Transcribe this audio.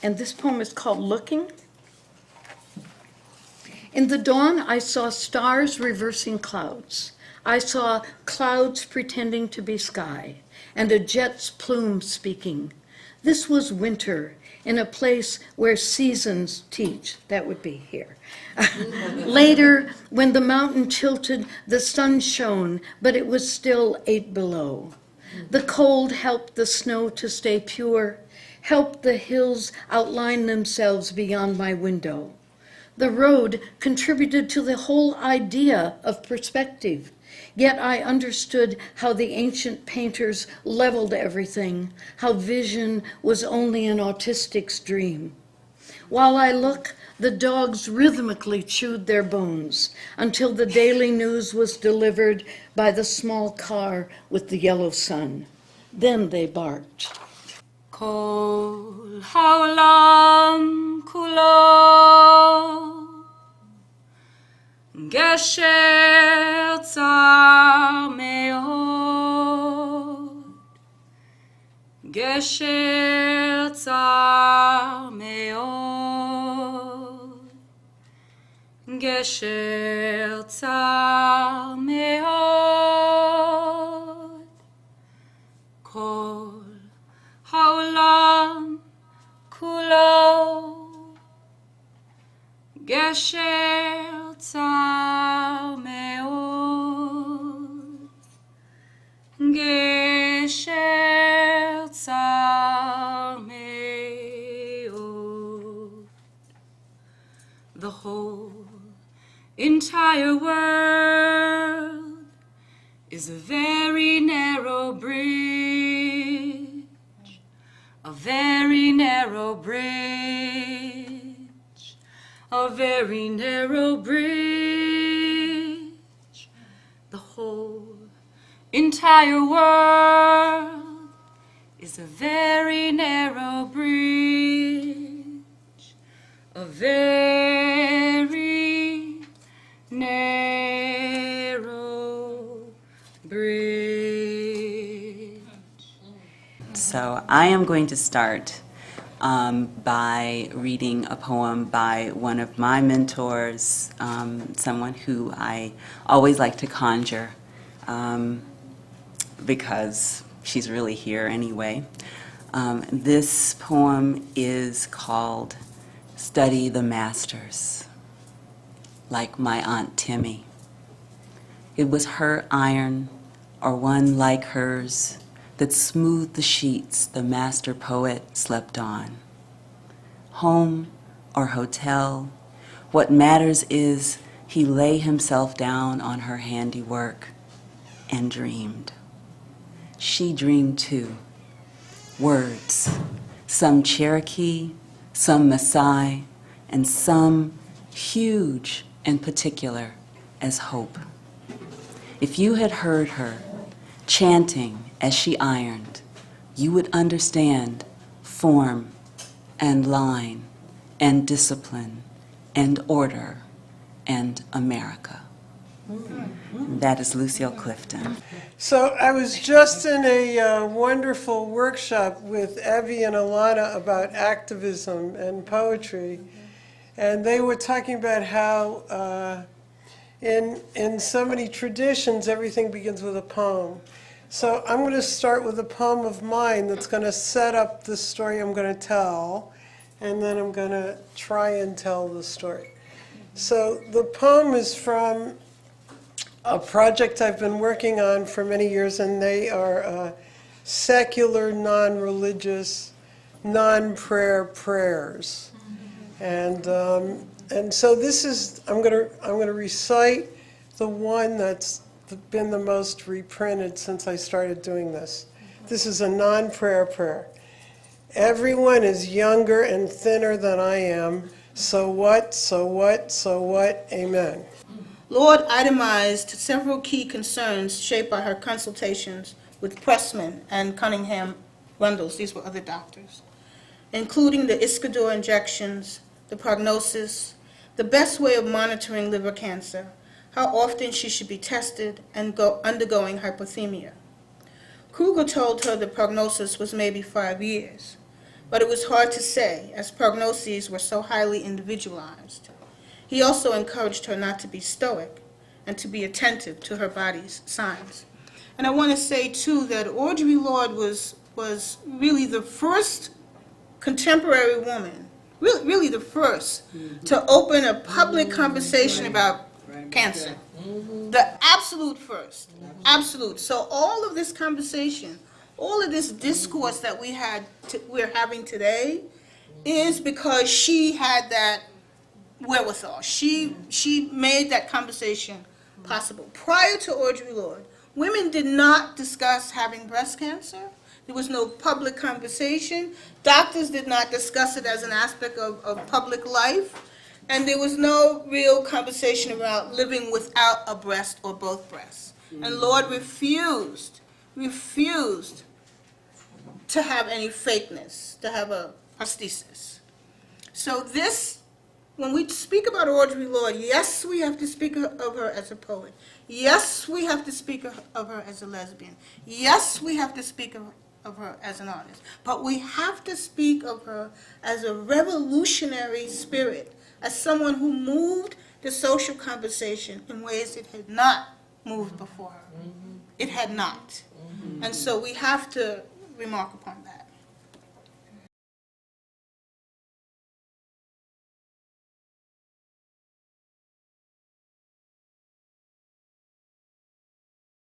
and this poem is called Looking. In the dawn, I saw stars reversing clouds. I saw clouds pretending to be sky, and a jet's plume speaking. This was winter, in a place where seasons teach. That would be here. Later, when the mountain tilted, the sun shone, but it was still 8 below. The cold helped the snow to stay pure, helped the hills outline themselves beyond my window. The road contributed to the whole idea of perspective, yet I understood how the ancient painters leveled everything, how vision was only an autistic's dream. While I look, the dogs rhythmically chewed their bones until the daily news was delivered by the small car with the yellow sun. Then they barked. Kol haolam kulo gesher tzar meod gesher tzar meod gesher tzar meod kol haolam kulo gesher tzar meod gesher tzar meod. The whole entire world is a very narrow bridge, a very narrow bridge, a very narrow bridge. The whole entire world is a very narrow bridge, a very narrow bridge. So I am going to start by reading a poem by one of my mentors, someone who I always like to conjure because she's really here anyway. This poem is called Study the Masters, like my Aunt Timmy. It was her iron, or one like hers, that smoothed the sheets the master poet slept on. Home or hotel, what matters is he lay himself down on her handiwork and dreamed. She dreamed too. Words, some Cherokee, some Maasai, and some huge and particular as hope. If you had heard her chanting as she ironed, you would understand form and line and discipline and order and America. That is Lucille Clifton. So I was just in a wonderful workshop with Evie and Alana about activism and poetry, and they were talking about how in so many traditions everything begins with a poem. So I'm going to start with a poem of mine that's going to set up the story I'm going to tell, and then I'm going to try and tell the story. So the poem is from a project I've been working on for many years, and they are secular, non-religious, non-prayer prayers. And so this is, I'm going to recite the one that's been the most reprinted since I started doing this. This is a non-prayer prayer. Everyone is younger and thinner than I am. So what, so what, so what, amen. Lord itemized several key concerns shaped by her consultations with Pressman and Cunningham Rundles, these were other doctors, including the Iscador injections, the prognosis, the best way of monitoring liver cancer, how often she should be tested, and undergoing hypothermia. Kruger told her the prognosis was maybe 5 years. but it was hard to say, as prognoses were so highly individualized. He also encouraged her not to be stoic and to be attentive to her body's signs. And I want to say, too, that Audre Lorde was really the first contemporary woman, really the first, to open a public conversation about cancer. The absolute first. Absolute. So all of this conversation, all of this discourse that we're having today is because she had that wherewithal. She made that conversation possible. Prior to Audre Lorde, women did not discuss having breast cancer. There was no public conversation. Doctors did not discuss it as an aspect of public life. And there was no real conversation about living without a breast or both breasts. And Lorde refused to have any fakeness, to have a prosthesis. So this, when we speak about Audre Lorde, yes, we have to speak of her as a poet. Yes, we have to speak of her as a lesbian. Yes, we have to speak of her as an artist. But we have to speak of her as a revolutionary spirit, as someone who moved the social conversation in ways it had not moved before her. It had not. And so we have to remark upon that.